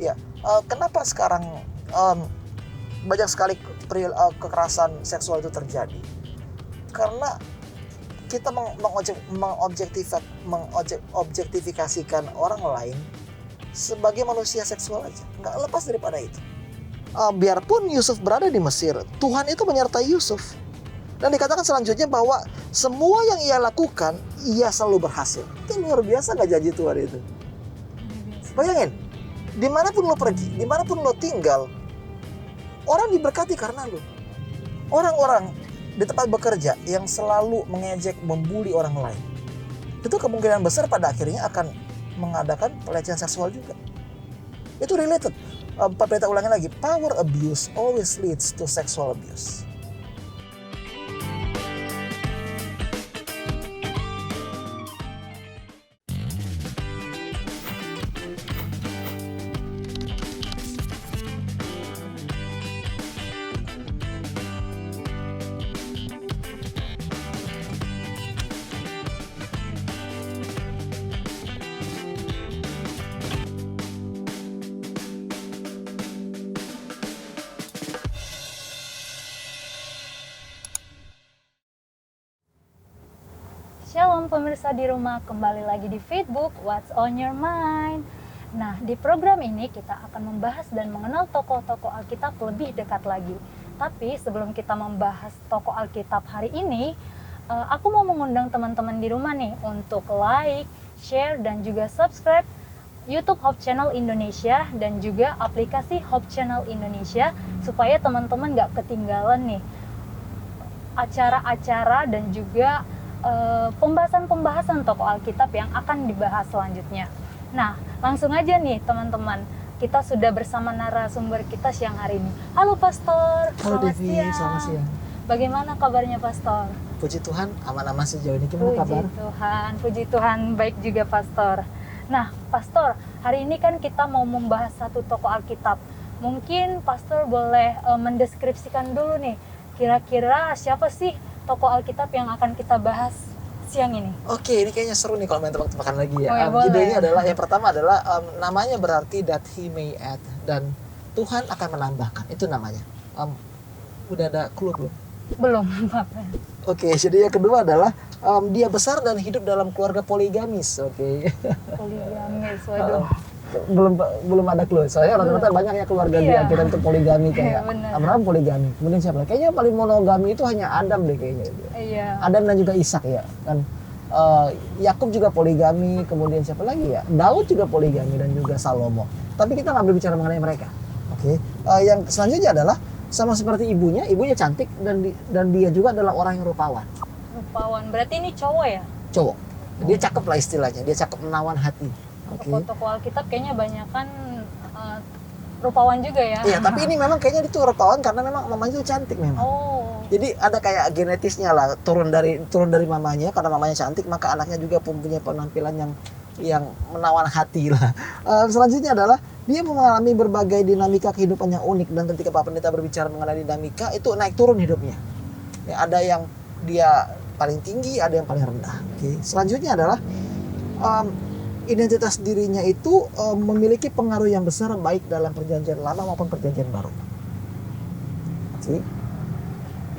Ya, kenapa sekarang banyak sekali kekerasan seksual itu terjadi? Karena kita mengobjektifikasikan orang lain sebagai manusia seksual aja, nggak lepas daripada itu. Biarpun Yusuf berada di Mesir, Tuhan itu menyertai Yusuf. Dan dikatakan selanjutnya bahwa semua yang ia lakukan, ia selalu berhasil. Itu luar biasa gak janji Tuhan itu? Bayangin, dimanapun lo pergi, dimanapun lo tinggal, orang diberkati karena lo. Orang-orang di tempat bekerja yang selalu mengejek, membuli orang lain, itu kemungkinan besar pada akhirnya akan mengadakan pelecehan seksual juga. Itu related. Pendeta ulangi lagi, power abuse always leads to sexual abuse. Shalom pemirsa di rumah, kembali lagi di Facebook What's on Your Mind. Nah, di program ini kita akan membahas dan mengenal tokoh-tokoh Alkitab lebih dekat lagi. Tapi sebelum kita membahas tokoh Alkitab hari ini, aku mau mengundang teman-teman di rumah nih untuk like, share, dan juga subscribe YouTube Hope Channel Indonesia dan juga aplikasi Hope Channel Indonesia supaya teman-teman gak ketinggalan nih acara-acara dan juga pembahasan-pembahasan tokoh Alkitab yang akan dibahas selanjutnya. Nah, langsung aja nih teman-teman, kita sudah bersama narasumber kita siang hari ini. Halo Pastor, Halo Devi, selamat siang. Bagaimana kabarnya Pastor? Puji Tuhan, aman-aman sejauh ini. Gimana kabar? Puji Tuhan, baik juga Pastor. Nah, Pastor, hari ini kan kita mau membahas satu tokoh Alkitab. Mungkin Pastor boleh mendeskripsikan dulu nih, kira-kira siapa sih tokoh Alkitab yang akan kita bahas siang ini? Oke, ini kayaknya seru nih kalau main tebak-tebakan lagi ya. Oh, ya judulnya adalah, yang pertama adalah namanya berarti that he may add, dan Tuhan akan menambahkan. Itu namanya. Udah ada clue belum? Belum, Bapak. Oke, jadi yang kedua adalah dia besar dan hidup dalam keluarga poligamis. Oke. Poligamis, waduh. belum ada clue. Soalnya rata-rata banyak ya keluarga di Alkitab itu poligami, kayak Abraham poligami. Kemudian siapa? Kayaknya paling monogami itu hanya Adam deh kayaknya. Iya. Adam dan juga Ishak ya kan. Yakub juga poligami, kemudian siapa lagi ya? Daud juga poligami dan juga Salomo. Tapi kita nggak berbicara mengenai mereka. Oke. Yang selanjutnya adalah sama seperti ibunya cantik dan dia juga adalah orang yang rupawan. Rupawan, berarti ini cowok ya? Cowok. Dia cakep lah istilahnya, dia cakep menawan hati. Tokoh-tokoh Alkitab kayaknya banyak kan rupawan juga ya? Iya, tapi ini memang kayaknya itu rupawan karena memang mamanya itu cantik memang. Oh. Jadi ada kayak genetisnya lah, turun dari mamanya, karena mamanya cantik maka anaknya juga mempunyai penampilan yang menawan hati lah. Selanjutnya adalah dia mengalami berbagai dinamika kehidupan yang unik, dan ketika Pak Pendeta berbicara mengenai dinamika itu naik turun hidupnya. Ya, ada yang dia paling tinggi, ada yang paling rendah. Oke. Selanjutnya adalah identitas dirinya itu memiliki pengaruh yang besar baik dalam perjanjian lama maupun perjanjian baru. Oke.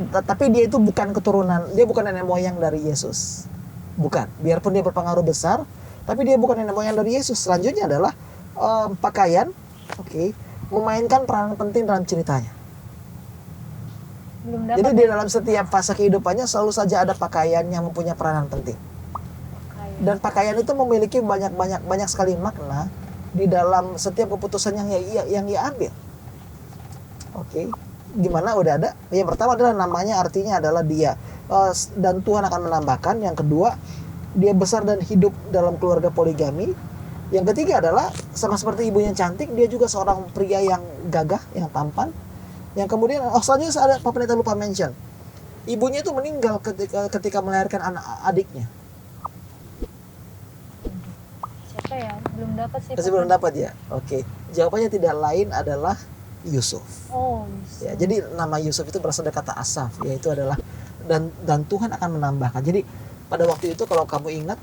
Tapi dia itu bukan keturunan, dia bukan nenek moyang dari Yesus. Bukan. Biarpun dia berpengaruh besar, tapi dia bukan nenek moyang dari Yesus. Selanjutnya adalah pakaian, memainkan peranan penting dalam ceritanya. Jadi di dalam setiap fase kehidupannya selalu saja ada pakaian yang mempunyai peranan penting. Dan pakaian itu memiliki banyak sekali makna di dalam setiap keputusan yang ia ambil. Oke. Gimana udah ada? Yang pertama adalah namanya, artinya adalah dia, dan Tuhan akan menambahkan. Yang kedua, dia besar dan hidup dalam keluarga poligami. Yang ketiga adalah sama seperti ibunya cantik, dia juga seorang pria yang gagah, yang tampan. Yang kemudian selanjutnya ada Pak Pendeta lupa mention, ibunya itu meninggal ketika melahirkan anak adiknya. Siapa ya? Belum dapat sih. Masih belum dapat ya? Oke. Jawabannya tidak lain adalah Yusuf. Oh, Yusuf. Ya, jadi nama Yusuf itu berasal dari kata Asaf, yaitu adalah dan Tuhan akan menambahkan. Jadi pada waktu itu kalau kamu ingat,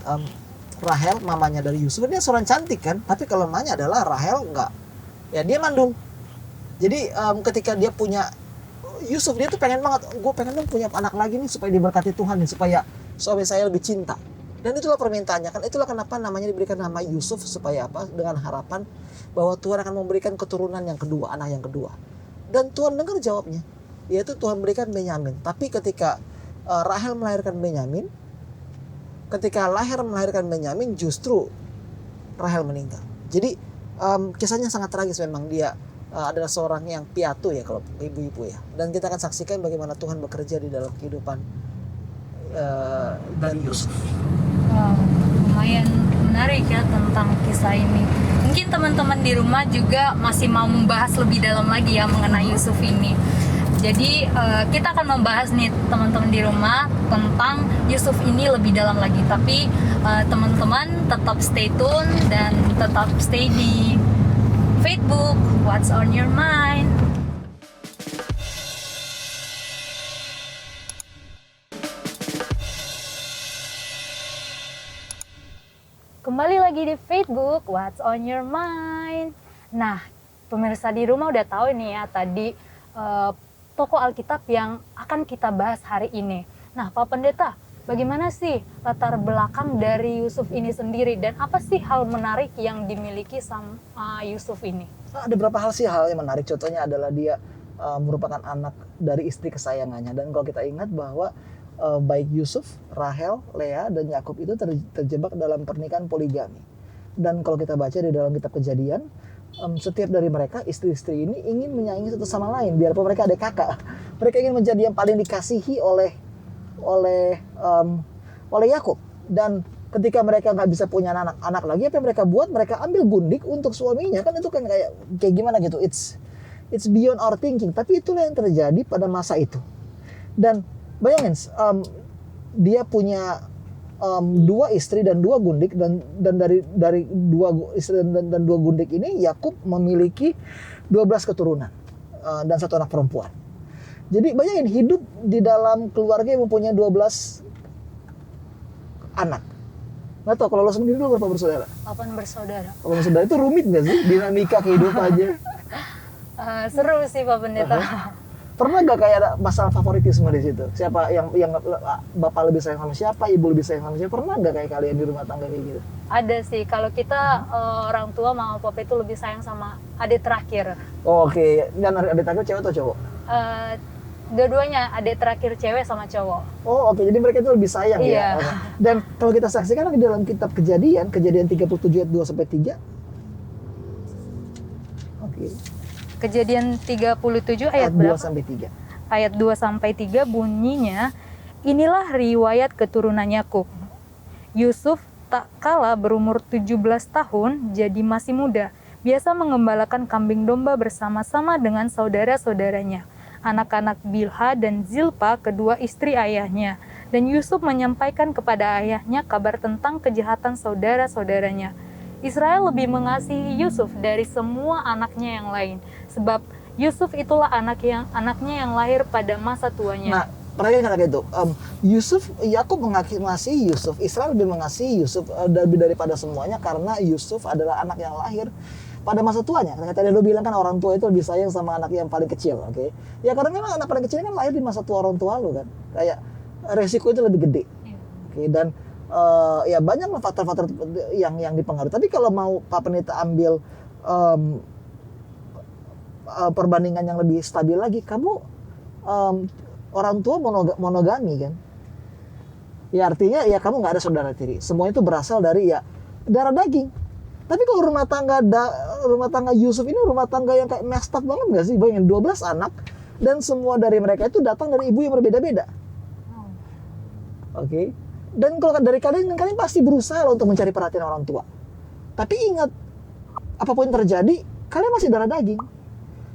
Rahel mamanya dari Yusuf, dia seorang cantik kan, tapi kalau mamanya adalah Rahel Ya dia mandul. Jadi ketika dia punya Yusuf, dia tuh pengen banget, gue pengen dong punya anak lagi nih supaya diberkati Tuhan nih, supaya suami saya lebih cinta. Dan itulah permintaannya kan, itulah kenapa namanya diberikan nama Yusuf, supaya apa? Dengan harapan bahwa Tuhan akan memberikan keturunan yang kedua, anak yang kedua. Dan Tuhan dengar jawabnya, yaitu Tuhan berikan Benyamin. Tapi ketika Rahel melahirkan Benyamin, ketika lahir melahirkan Benyamin, justru Rahel meninggal. Jadi kisahnya sangat tragis memang. Dia adalah seorang yang piatu ya kalau ibu-ibu ya. Dan kita akan saksikan bagaimana Tuhan bekerja di dalam kehidupan dari Yusuf. Wow, lumayan menarik ya tentang kisah ini. Mungkin teman-teman di rumah juga masih mau membahas lebih dalam lagi ya mengenai Yusuf ini. Jadi kita akan membahas nih teman-teman di rumah tentang Yusuf ini lebih dalam lagi. Tapi teman-teman tetap stay tune dan tetap stay di Facebook What's on Your Mind. Kembali lagi di Facebook What's on Your Mind. Nah, pemirsa di rumah udah tahu nih ya tadi tokoh Alkitab yang akan kita bahas hari ini. Nah, Pak Pendeta, bagaimana sih latar belakang dari Yusuf ini sendiri dan apa sih hal menarik yang dimiliki sama Yusuf ini? Ada beberapa hal sih hal yang menarik. Contohnya adalah dia merupakan anak dari istri kesayangannya. Dan kalau kita ingat bahwa baik Yusuf, Rahel, Lea, dan Yakub itu terjebak dalam pernikahan poligami. Dan kalau kita baca di dalam kitab Kejadian, setiap dari mereka, istri-istri ini ingin menyaingi satu sama lain. Biarpun mereka adik kakak, mereka ingin menjadi yang paling dikasihi oleh Yakub. Dan ketika mereka nggak bisa punya anak lagi, apa yang mereka buat? Mereka ambil gundik untuk suaminya. Kan itu kan kayak gimana gitu. It's beyond our thinking. Tapi itulah yang terjadi pada masa itu. Dan bayangin, dia punya dua istri dan dua gundik, dan dari dua istri dan dua gundik ini Yakub memiliki 12 keturunan dan satu anak perempuan. Jadi bayangin hidup di dalam keluarga yang mempunyai 12 anak. Nggak tahu kalau lo sendiri lo berapa bersaudara? 8 bersaudara. 8 bersaudara itu rumit nggak sih dinamika kehidupannya? Seru sih Pak Pendeta. Pernah nggak kayak ada masalah favoritisme di situ? Siapa yang bapak lebih sayang sama siapa, ibu lebih sayang sama siapa? Pernah nggak kayak kalian di rumah tangga kayak gitu? Ada sih, kalau kita orang tua mama papa itu lebih sayang sama adik terakhir. Oh, oke. Dan adik terakhir cewek atau cowok? Dua-duanya, adik terakhir cewek sama cowok. Oh, oke. Jadi mereka itu lebih sayang Iya. ya. Dan kalau kita saksikan di dalam kitab Kejadian 37 ayat 2 sampai 3. Oke. Kejadian 37 ayat 2 berapa? sampai 3. Ayat 2 sampai 3 bunyinya, inilah riwayat keturunan Yakub. Yusuf tak kala berumur 17 tahun, jadi masih muda, biasa mengembalakan kambing domba bersama-sama dengan saudara-saudaranya, anak-anak Bilha dan Zilpa, kedua istri ayahnya. Dan Yusuf menyampaikan kepada ayahnya kabar tentang kejahatan saudara-saudaranya. Israel lebih mengasihi Yusuf dari semua anaknya yang lain, sebab Yusuf itulah anaknya yang lahir pada masa tuanya. Nah, perhatikan kata itu. Yakub mengasihi Yusuf. Israel lebih mengasihi Yusuf lebih daripada semuanya karena Yusuf adalah anak yang lahir pada masa tuanya. Karena tadi lo bilang kan orang tua itu lebih sayang sama anak yang paling kecil, oke? Ya karena memang anak paling kecil kan lahir di masa tua orang tua lo kan. Kayak resiko itu lebih gede. Oke, dan ya banyak faktor-faktor yang dipengaruhi. Tapi kalau mau Pak Pendeta ambil perbandingan yang lebih stabil lagi, kamu orang tua monogami kan? Ya artinya ya kamu nggak ada saudara tiri. Semua itu berasal dari ya darah daging. Tapi kalau rumah tangga Yusuf ini rumah tangga yang kayak messed up banget nggak sih? Bayangin 12 anak dan semua dari mereka itu datang dari ibu yang berbeda-beda. Oke. Dan kalau dari kalian pasti berusaha untuk mencari perhatian orang tua. Tapi ingat, apapun yang terjadi, kalian masih darah daging.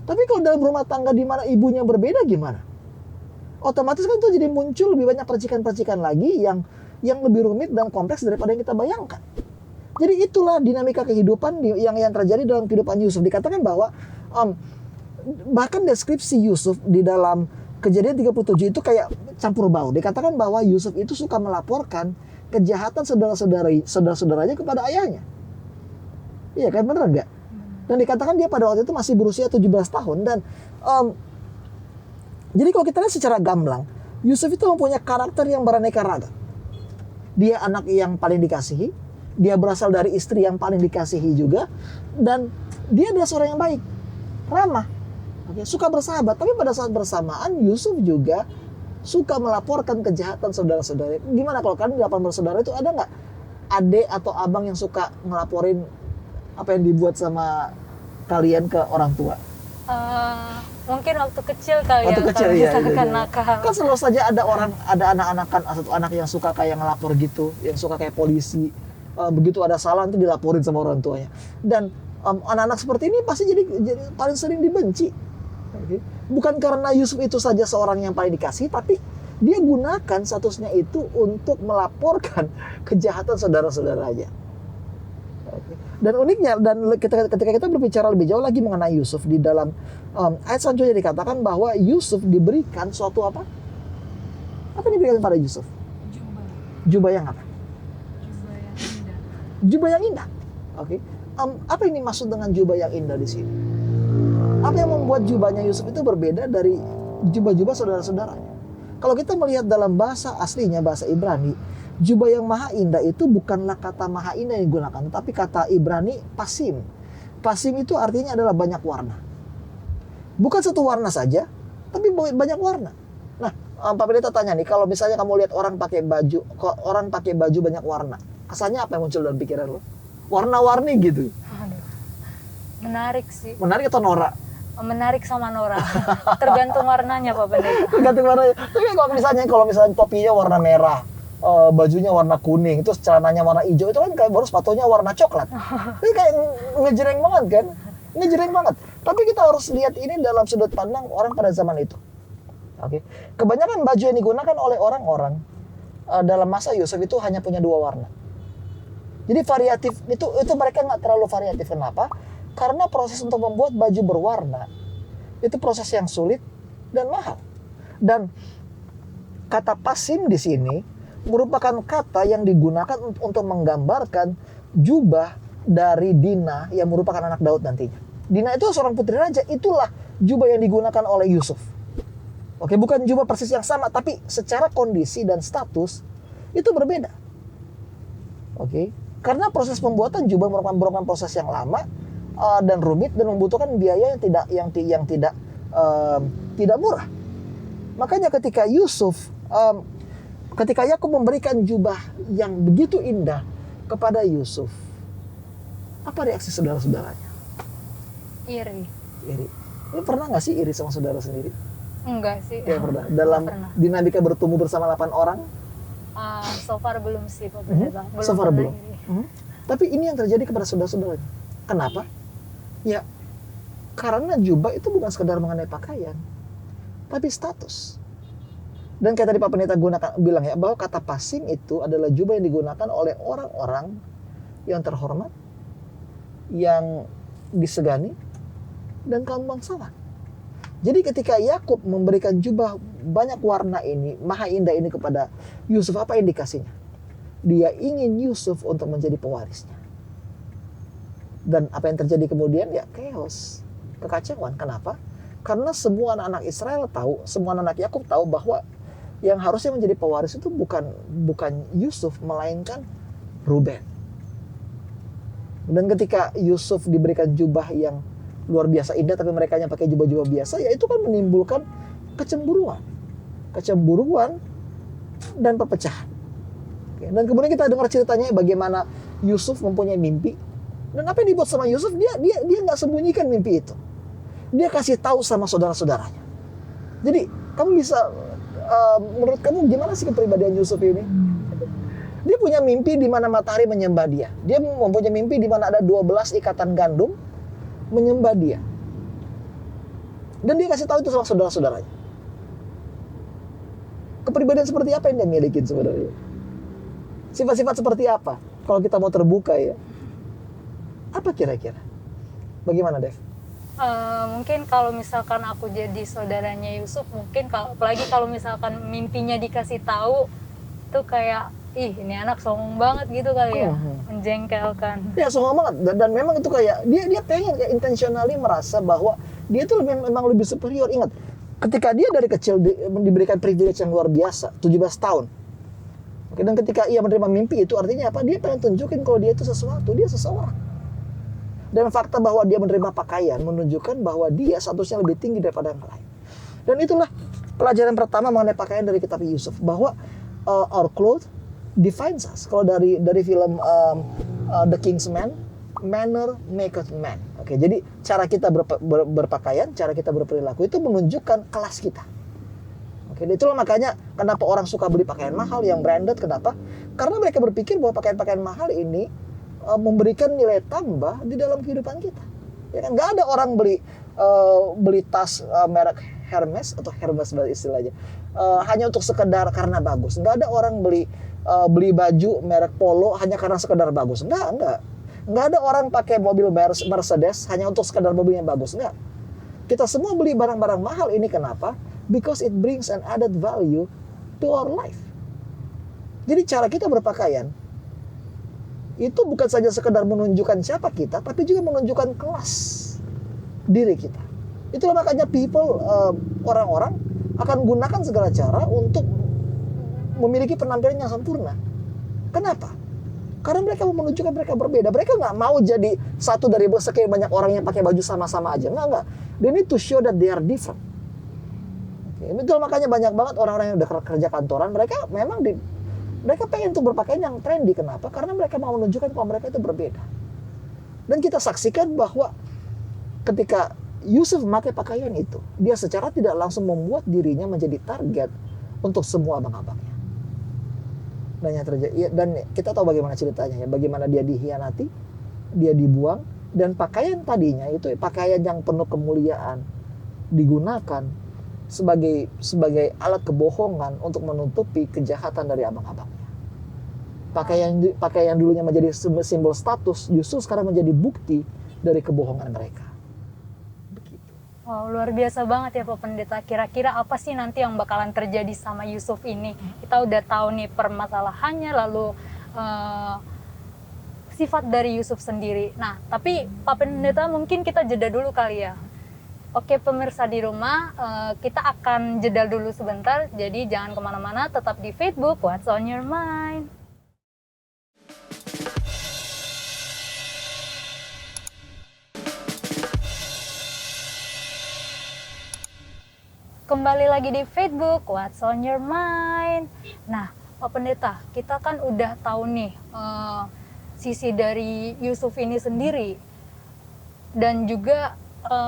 Tapi kalau dalam rumah tangga di mana ibunya berbeda gimana? Otomatis kan itu jadi muncul lebih banyak percikan-percikan lagi yang lebih rumit dan kompleks daripada yang kita bayangkan. Jadi itulah dinamika kehidupan yang terjadi dalam kehidupan Yusuf. Dikatakan bahwa bahkan deskripsi Yusuf di dalam Kejadian 37 itu kayak campur bau. Dikatakan bahwa Yusuf itu suka melaporkan kejahatan saudara-saudaranya kepada ayahnya. Iya kan, benar nggak? Dan dikatakan dia pada waktu itu masih berusia 17 tahun. Dan jadi kalau kita lihat secara gamblang, Yusuf itu mempunyai karakter yang beraneka ragam. Dia anak yang paling dikasihi, dia berasal dari istri yang paling dikasihi juga, dan dia adalah seorang yang baik, ramah, suka bersahabat. Tapi pada saat bersamaan Yusuf juga suka melaporkan kejahatan saudara-saudara. Gimana kalau kalian 8 bersaudara itu ada nggak adik atau abang yang suka ngelaporin apa yang dibuat sama kalian ke orang tua? Mungkin waktu kecil kali Waktu ya, kecil, kalau iya, misalkan iya. nakal. Kan selalu saja ada anak-anak kan, satu anak yang suka kayak ngelapor gitu, yang suka kayak polisi. Begitu ada salah itu dilaporin sama orang tuanya. Dan anak-anak seperti ini pasti jadi paling sering dibenci. Bukan karena Yusuf itu saja seorang yang paling dikasih, tapi dia gunakan statusnya itu untuk melaporkan kejahatan saudara-saudaranya. Dan uniknya, dan ketika kita berbicara lebih jauh lagi mengenai Yusuf, di dalam ayat selanjutnya dikatakan bahwa Yusuf diberikan suatu apa? Apa yang diberikan pada Yusuf? Jubah yang apa? Jubah yang indah. Oke. Apa ini maksud dengan jubah yang indah di sini? Apa yang membuat jubahnya Yusuf itu berbeda dari jubah-jubah saudara-saudaranya? Kalau kita melihat dalam bahasa aslinya, bahasa Ibrani, jubah yang maha indah itu bukanlah kata maha indah yang digunakan, tapi kata Ibrani pasim. Pasim itu artinya adalah banyak warna. Bukan satu warna saja, tapi banyak warna. Nah, Pak Pendeta tanya nih, kalau misalnya kamu lihat orang pakai baju banyak warna, kesannya apa yang muncul dalam pikiran lo? Warna-warni gitu. Aduh, menarik sih. Menarik atau norak? Menarik sama norak. Tergantung warnanya Pak Pendeta. Tergantung warnanya. Tapi kalau misalnya topinya warna merah, bajunya warna kuning, terus celananya warna hijau, itu kan kayak baru sepatunya warna coklat. Itu kayak ngejreng banget kan? Ngejreng banget. Tapi kita harus lihat ini dalam sudut pandang orang pada zaman itu. Oke. Kebanyakan baju yang digunakan oleh orang-orang dalam masa Yusuf itu hanya punya 2 warna. Jadi variatif itu mereka nggak terlalu variatif. Kenapa? Karena proses untuk membuat baju berwarna itu proses yang sulit dan mahal. Dan kata pasim di sini merupakan kata yang digunakan untuk menggambarkan jubah dari Dina yang merupakan anak Daud nantinya. Dina itu seorang putri raja, itulah jubah yang digunakan oleh Yusuf. Oke, bukan jubah persis yang sama, tapi secara kondisi dan status itu berbeda. Oke, karena proses pembuatan jubah merupakan proses yang lama dan rumit dan membutuhkan biaya yang tidak murah. Makanya ketika ketika Yakub memberikan jubah yang begitu indah kepada Yusuf, apa reaksi saudara-saudaranya? Iri. Lu pernah nggak sih iri sama saudara sendiri? Enggak sih. Ya pernah. Dalam dinamika bertumbuh bersama 8 orang? So far belum sih Pak Pendeta. So far belum. Tapi ini yang terjadi kepada saudara-saudaranya. Kenapa? Ya, karena jubah itu bukan sekedar mengenai pakaian, tapi status. Dan kayak tadi Pak Pendeta bilang ya, bahwa kata pasim itu adalah jubah yang digunakan oleh orang-orang yang terhormat, yang disegani, dan kaum bangsawan. Jadi ketika Yakub memberikan jubah banyak warna ini, maha indah ini kepada Yusuf, apa indikasinya? Dia ingin Yusuf untuk menjadi pewarisnya. Dan apa yang terjadi kemudian? Ya chaos, kekacauan. Kenapa? Karena semua anak-anak Israel tahu, semua anak Yakub tahu bahwa yang harusnya menjadi pewaris itu bukan Yusuf, melainkan Ruben. Dan ketika Yusuf diberikan jubah yang luar biasa indah, tapi mereka hanya pakai jubah-jubah biasa, ya itu kan menimbulkan kecemburuan dan perpecahan. Dan kemudian kita dengar ceritanya bagaimana Yusuf mempunyai mimpi. Dan apa yang dibuat sama Yusuf, dia nggak sembunyikan mimpi itu. Dia kasih tahu sama saudara-saudaranya. Jadi kamu bisa, menurut kamu gimana sih kepribadian Yusuf ini? Dia punya mimpi di mana matahari menyembah dia. Dia mempunyai mimpi di mana ada 12 ikatan gandum menyembah dia. Dan dia kasih tahu itu sama saudara-saudaranya. Kepribadian seperti apa yang dia miliki sebenarnya? Sifat-sifat seperti apa? Kalau kita mau terbuka ya. Apa kira-kira? Bagaimana, Dev? Mungkin kalau misalkan aku jadi saudaranya Yusuf, mungkin apalagi kalau misalkan mimpinya dikasih tahu, tuh kayak ih ini anak sombong banget gitu kali ya, menjengkelkan. Ya sombong banget dan memang itu kayak dia pengen kayak intentionally merasa bahwa dia tuh memang lebih superior. Ingat, ketika dia dari kecil diberikan privilege yang luar biasa, 17 tahun. Oke, dan ketika ia menerima mimpi itu artinya apa? Dia pengen tunjukin kalau dia itu sesuatu, dia seseorang. Dan fakta bahwa dia menerima pakaian menunjukkan bahwa dia statusnya lebih tinggi daripada yang lain. Dan itulah pelajaran pertama mengenai pakaian dari kitab Yusuf, bahwa our clothes defines us. Kalau dari film The King's Man, manner maketh man. Oke, jadi cara kita berpakaian, cara kita berperilaku itu menunjukkan kelas kita. Oke, itulah makanya kenapa orang suka beli pakaian mahal yang branded. Kenapa? Karena mereka berpikir bahwa pakaian-pakaian mahal ini memberikan nilai tambah di dalam kehidupan kita. Ya kan, nggak ada orang beli tas merek Hermes atau Hermes istilahnya hanya untuk sekedar karena bagus. Nggak ada orang beli baju merek Polo hanya karena sekedar bagus. Nggak ada orang pakai mobil Mercedes hanya untuk sekedar mobilnya bagus. Nggak. Kita semua beli barang-barang mahal ini kenapa? Because it brings an added value to our life. Jadi cara kita berpakaian itu bukan saja sekedar menunjukkan siapa kita, tapi juga menunjukkan kelas diri kita. Itulah makanya orang-orang akan gunakan segala cara untuk memiliki penampilan yang sempurna. Kenapa? Karena mereka mau menunjukkan mereka berbeda. Mereka nggak mau jadi satu dari sekian banyak orang yang pakai baju sama-sama aja. Nggak. They need to show that they are different. Itu makanya banyak banget orang-orang yang udah kerja kantoran, mereka pengen tuh berpakaian yang trendy. Kenapa? Karena mereka mau menunjukkan bahwa mereka itu berbeda. Dan kita saksikan bahwa ketika Yusuf memakai pakaian itu, dia secara tidak langsung membuat dirinya menjadi target untuk semua abang-abangnya. Dan yang terjadi, dan kita tahu bagaimana ceritanya ya, bagaimana dia dihianati, dia dibuang, dan pakaian tadinya itu pakaian yang penuh kemuliaan digunakan sebagai alat kebohongan untuk menutupi kejahatan dari abang-abangnya. Pakaian dulunya menjadi simbol status, justru sekarang menjadi bukti dari kebohongan mereka. Begitu. Wow, luar biasa banget ya Pak Pendeta. Kira-kira apa sih nanti yang bakalan terjadi sama Yusuf ini? Kita udah tahu nih permasalahannya, lalu sifat dari Yusuf sendiri. Nah, tapi Pak Pendeta mungkin kita jeda dulu kali ya. Oke pemirsa di rumah, kita akan jeda dulu sebentar, jadi jangan kemana-mana, tetap di Facebook What's on Your Mind. Kembali lagi di Facebook What's on Your Mind. Nah Pak Pendeta, kita kan udah tahu nih sisi dari Yusuf ini sendiri, dan juga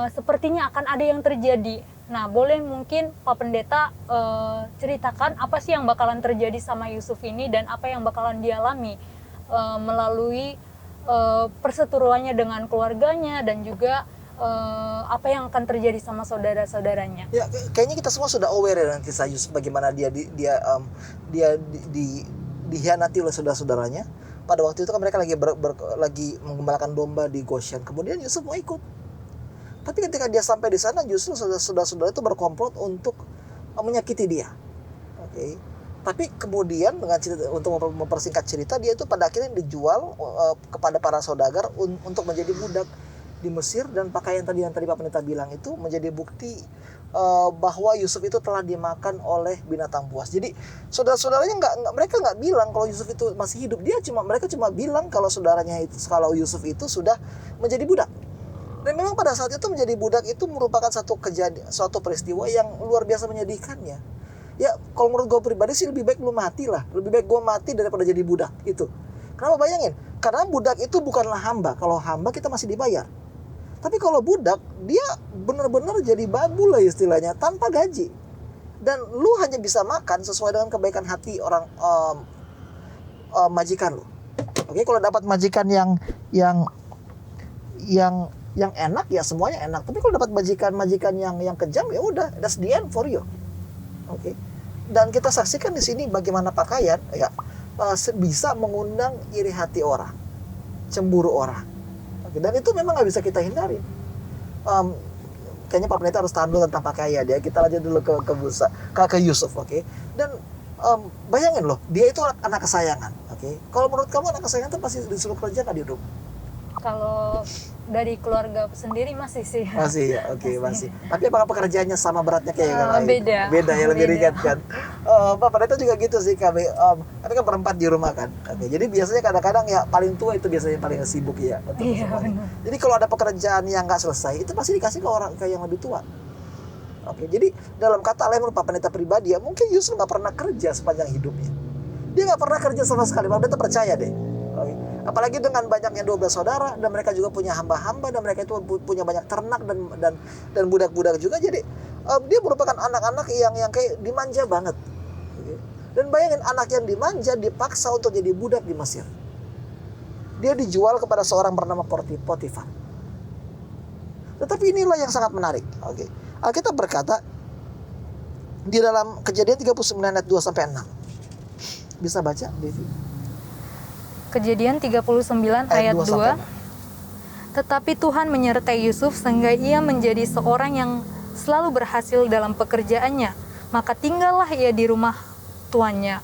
sepertinya akan ada yang terjadi. Nah, boleh mungkin Pak Pendeta ceritakan apa sih yang bakalan terjadi sama Yusuf ini dan apa yang bakalan dialami melalui perseteruannya dengan keluarganya dan juga apa yang akan terjadi sama saudara-saudaranya. Ya, kayaknya kita semua sudah aware dengan kisah Yusuf, bagaimana dia dihianati oleh saudara-saudaranya. Pada waktu itu kan mereka lagi menggembalakan domba di Goshen. Kemudian Yusuf mau ikut. Tapi ketika dia sampai di sana, justru saudara-saudara itu berkomplot untuk menyakiti dia. Oke. Tapi kemudian untuk mempersingkat cerita, dia itu pada akhirnya dijual kepada para saudagar untuk menjadi budak di Mesir, dan pakaian yang tadi Pak Pendeta bilang itu menjadi bukti bahwa Yusuf itu telah dimakan oleh binatang buas. Jadi saudara-saudaranya mereka nggak bilang kalau Yusuf itu masih hidup. Mereka cuma bilang kalau kalau Yusuf itu sudah menjadi budak. Dan memang pada saat itu menjadi budak itu merupakan suatu peristiwa yang luar biasa menyedihkannya. Ya, kalau menurut gue pribadi sih lebih baik lu mati lah. Lebih baik gue mati daripada jadi budak itu. Kenapa? Bayangin, karena budak itu bukanlah hamba. Kalau hamba kita masih dibayar. Tapi kalau budak, dia benar-benar jadi babu lah istilahnya, tanpa gaji. Dan lu hanya bisa makan sesuai dengan kebaikan hati orang majikan lu. Oke, kalau dapat majikan yang enak, ya semuanya enak. Tapi kalau dapat majikan yang kejam, ya udah, that's the end for you. Oke. Dan kita saksikan di sini bagaimana pakaian ya bisa mengundang iri hati orang, cemburu orang. Oke. Dan itu memang nggak bisa kita hindari. Kayaknya Pak Pendeta harus tahan dulu tentang pakaian ya. Kita lanjut dulu ke Yusuf, oke. Dan Bayangin loh, dia itu anak kesayangan. Oke, kalau menurut kamu anak kesayangan itu pasti disuruh kerja nggak di rumah? Kalau dari keluarga sendiri masih sih. Masih ya, oke, masih. Tapi apakah pekerjaannya sama beratnya kayak yang lain? Beda. Beda ya, lebih Beda. ringan kan. Pada itu juga gitu sih kami. Kami kan berempat di rumah kan. Oke, jadi biasanya kadang-kadang ya paling tua itu biasanya paling sibuk ya. Untuk Iya, semuanya. benar. Jadi kalau ada pekerjaan yang nggak selesai, itu pasti dikasih ke orang yang lebih tua. Oke, jadi dalam kata lain menurut Pak Pendeta pribadi ya, mungkin Yusuf nggak pernah kerja sepanjang hidupnya. Dia nggak pernah kerja sama sekali. Pak Pendeta percaya deh. Oke. Apalagi dengan banyaknya 12 saudara dan mereka juga punya hamba-hamba dan mereka itu punya banyak ternak dan budak-budak juga. Jadi dia merupakan anak-anak yang kayak dimanja banget. Oke. Dan bayangin anak yang dimanja dipaksa untuk jadi budak di Mesir. Dia dijual kepada seorang bernama Potifar. Tetapi inilah yang sangat menarik. Oke. Alkitab berkata di dalam Kejadian 39 ayat 2 sampai 6. Bisa baca, Devi? Kejadian 39 ayat 2. sampai 6. Tetapi Tuhan menyertai Yusuf sehingga ia menjadi seorang yang selalu berhasil dalam pekerjaannya. Maka tinggallah ia di rumah tuannya,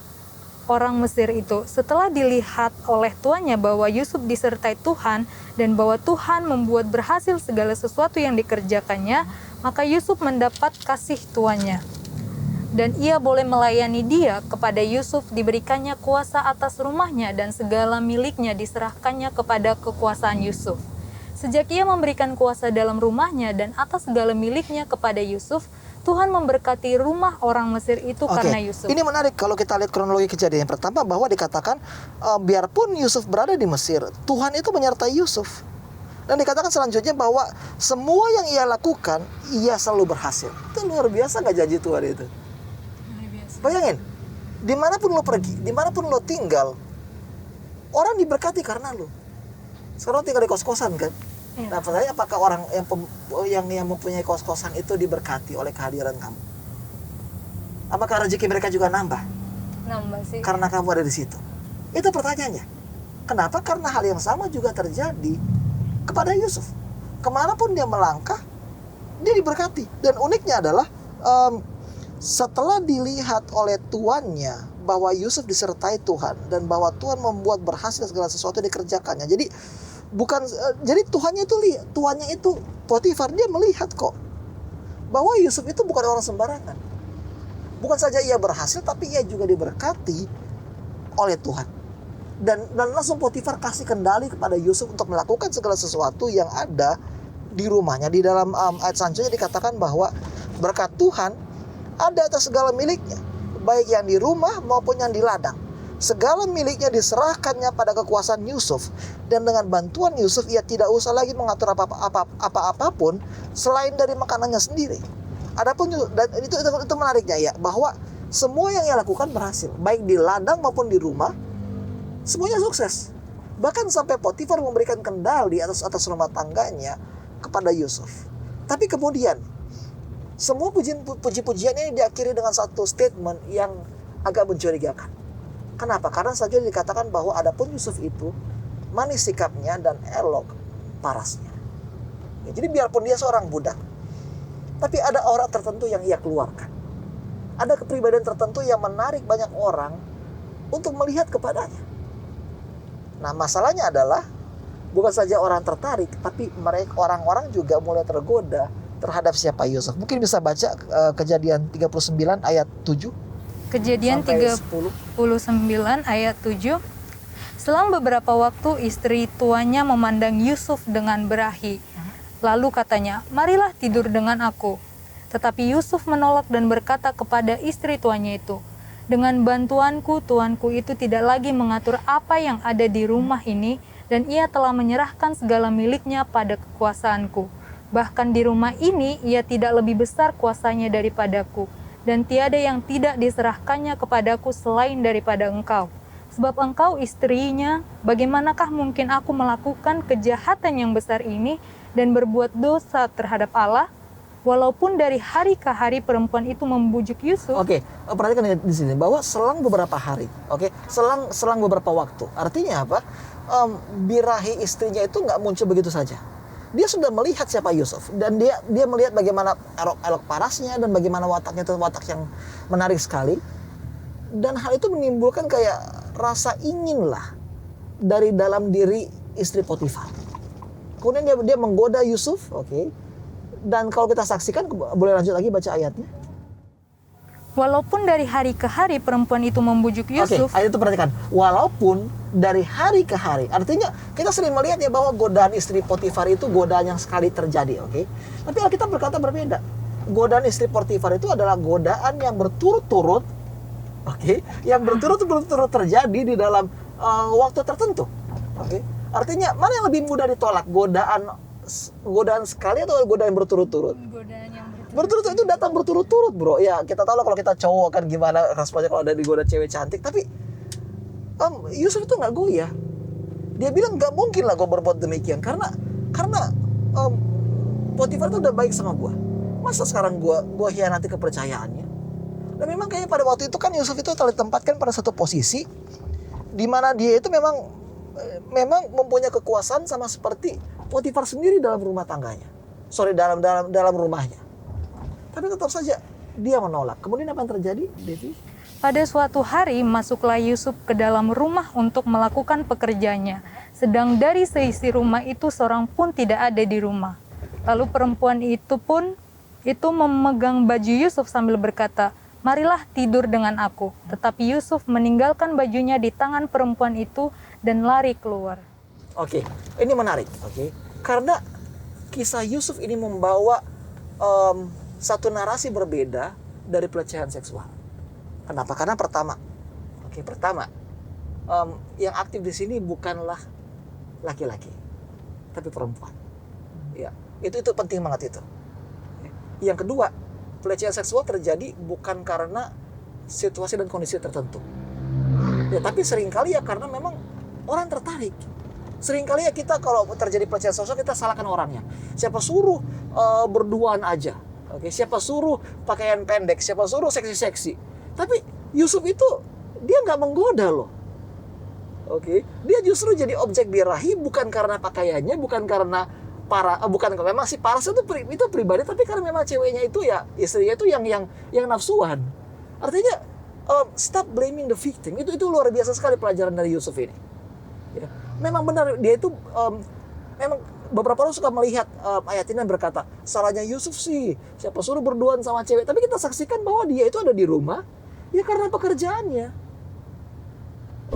orang Mesir itu. Setelah dilihat oleh tuannya bahwa Yusuf disertai Tuhan dan bahwa Tuhan membuat berhasil segala sesuatu yang dikerjakannya, maka Yusuf mendapat kasih tuannya. Dan ia boleh melayani dia. Kepada Yusuf diberikannya kuasa atas rumahnya dan segala miliknya diserahkannya kepada kekuasaan Yusuf. Sejak ia memberikan kuasa dalam rumahnya dan atas segala miliknya kepada Yusuf, Tuhan memberkati rumah orang Mesir itu karena Yusuf. Ini menarik kalau kita lihat kronologi kejadian yang pertama bahwa dikatakan biarpun Yusuf berada di Mesir, Tuhan itu menyertai Yusuf. Dan dikatakan selanjutnya bahwa semua yang ia lakukan, ia selalu berhasil. Itu luar biasa nggak janji Tuhan itu? Bayangin, dimanapun lo pergi, dimanapun lo tinggal, orang diberkati karena lo. Sekarang lo tinggal di kos-kosan kan? Iya. Nah, pertanyaan apakah orang yang mempunyai kos-kosan itu diberkati oleh kehadiran kamu? Apakah rezeki mereka juga nambah Nambah sih. karena kamu ada di situ? Itu pertanyaannya. Kenapa? Karena hal yang sama juga terjadi kepada Yusuf. Kemanapun dia melangkah, dia diberkati. Dan uniknya adalah setelah dilihat oleh tuannya bahwa Yusuf disertai Tuhan dan bahwa Tuhan membuat berhasil segala sesuatu dikerjakannya. Jadi jadi tuannya itu Potifar, dia melihat kok bahwa Yusuf itu bukan orang sembarangan. Bukan saja ia berhasil, tapi ia juga diberkati oleh Tuhan. Dan langsung Potifar kasih kendali kepada Yusuf untuk melakukan segala sesuatu yang ada di rumahnya. Di dalam ayat selanjutnya dikatakan bahwa berkat Tuhan ada atas segala miliknya, baik yang di rumah maupun yang di ladang. Segala miliknya diserahkannya pada kekuasaan Yusuf, dan dengan bantuan Yusuf ia tidak usah lagi mengatur apapun selain dari makanannya sendiri. Adapun dan itu menariknya ya, bahwa semua yang ia lakukan berhasil, baik di ladang maupun di rumah, semuanya sukses. Bahkan sampai Potifar memberikan kendali atas rumah tangganya kepada Yusuf. Tapi kemudian semua puji-pujian ini diakhiri dengan satu statement yang agak mencurigakan. Kenapa? Karena saja dikatakan bahwa adapun Yusuf itu manis sikapnya dan elok parasnya. Ya, jadi biarpun dia seorang budak, tapi ada orang tertentu yang ia keluarkan. Ada kepribadian tertentu yang menarik banyak orang untuk melihat kepadanya. Nah, masalahnya adalah bukan saja orang tertarik, tapi orang-orang juga mulai tergoda terhadap siapa Yusuf. Mungkin bisa baca Kejadian 39 ayat 7. Kejadian 39 ayat 7. Selang beberapa waktu istri tuannya memandang Yusuf dengan berahi. Lalu katanya, "Marilah tidur dengan aku." Tetapi Yusuf menolak dan berkata kepada istri tuannya itu, "Dengan bantuanku, tuanku itu tidak lagi mengatur apa yang ada di rumah ini, dan ia telah menyerahkan segala miliknya pada kekuasaanku. Bahkan di rumah ini ia tidak lebih besar kuasanya daripadaku, dan tiada yang tidak diserahkannya kepadaku selain daripada engkau. Sebab engkau istrinya, bagaimanakah mungkin aku melakukan kejahatan yang besar ini dan berbuat dosa terhadap Allah?" Walaupun dari hari ke hari perempuan itu membujuk Yusuf. Oke, perhatikan di sini bahwa selang beberapa hari, selang beberapa waktu. Artinya apa? Birahi istrinya itu nggak muncul begitu saja. Dia sudah melihat siapa Yusuf, dan dia melihat bagaimana elok parasnya dan bagaimana wataknya itu watak yang menarik sekali. Dan hal itu menimbulkan kayak rasa ingin lah dari dalam diri istri Potifar. Kemudian dia menggoda Yusuf, oke. Dan kalau kita saksikan, boleh lanjut lagi baca ayatnya. Walaupun dari hari ke hari perempuan itu membujuk Yusuf. Oke, ayat itu perhatikan. Walaupun dari hari ke hari. Artinya kita sering melihat ya bahwa godaan istri Potifar itu godaan yang sekali terjadi, oke. Tapi Alkitab berkata berbeda. Godaan istri Potifar itu adalah godaan yang berturut-turut, oke, yang berturut-turut terjadi di dalam waktu tertentu, oke. Artinya mana yang lebih mudah ditolak, godaan sekali atau godaan yang berturut-turut? Godaan yang Berturut-turut itu datang berturut-turut, bro. Ya kita tahu lah kalau kita cowok kan gimana responnya kalau ada digoda cewek cantik. Tapi Yusuf itu nggak goyah. Dia bilang nggak mungkin lah gue berbuat demikian karena Potifar itu udah baik sama gue. Masa sekarang gue hianati kepercayaannya? Dan memang kayaknya pada waktu itu kan Yusuf itu telah ditempatkan pada satu posisi di mana dia itu memang mempunyai kekuasaan sama seperti Potifar sendiri dalam rumah tangganya. Dalam rumahnya. Tapi tetap saja dia menolak. Kemudian apa yang terjadi, Devi? Pada suatu hari masuklah Yusuf ke dalam rumah untuk melakukan pekerjaannya. Sedang dari seisi rumah itu seorang pun tidak ada di rumah. Lalu perempuan itu memegang baju Yusuf sambil berkata, "Marilah tidur dengan aku." Tetapi Yusuf meninggalkan bajunya di tangan perempuan itu dan lari keluar. Oke, ini menarik. Oke, karena kisah Yusuf ini membawa satu narasi berbeda dari pelecehan seksual. Kenapa? Karena pertama, yang aktif di sini bukanlah laki-laki, tapi perempuan. Ya, itu penting banget itu. Yang kedua, pelecehan seksual terjadi bukan karena situasi dan kondisi tertentu. Ya, tapi seringkali ya karena memang orang tertarik. Seringkali ya kita kalau terjadi pelecehan seksual kita salahkan orangnya. Siapa suruh berduaan aja? Oke, siapa suruh pakaian pendek? Siapa suruh seksi-seksi? Tapi Yusuf itu dia nggak menggoda loh. Oke, dia justru jadi objek birahi bukan karena pakaiannya, bukan karena memang si Paras itu pribadi, tapi karena memang ceweknya itu ya istrinya itu yang nafsuan. Artinya stop blaming the victim. Itu luar biasa sekali pelajaran dari Yusuf ini. Ya, memang benar dia itu memang beberapa orang suka melihat ayat ini dan berkata, salahnya Yusuf sih, siapa suruh berduaan sama cewek. Tapi kita saksikan bahwa dia itu ada di rumah, ya karena pekerjaannya.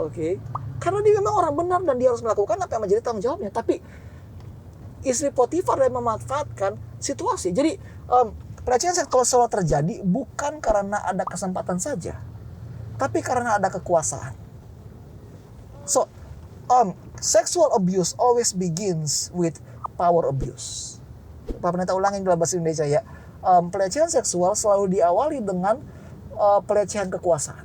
Oke. Karena dia memang orang benar dan dia harus melakukan apa yang menjadi tanggung jawabnya. Tapi istri Potifar yang memanfaatkan situasi. Jadi pelecehan seksual terjadi bukan karena ada kesempatan saja, tapi karena ada kekuasaan. So, sexual abuse always begins with power abuse. Pak Pendeta ulangin dalam bahasa Indonesia ya. Pelecehan seksual selalu diawali dengan pelecehan kekuasaan,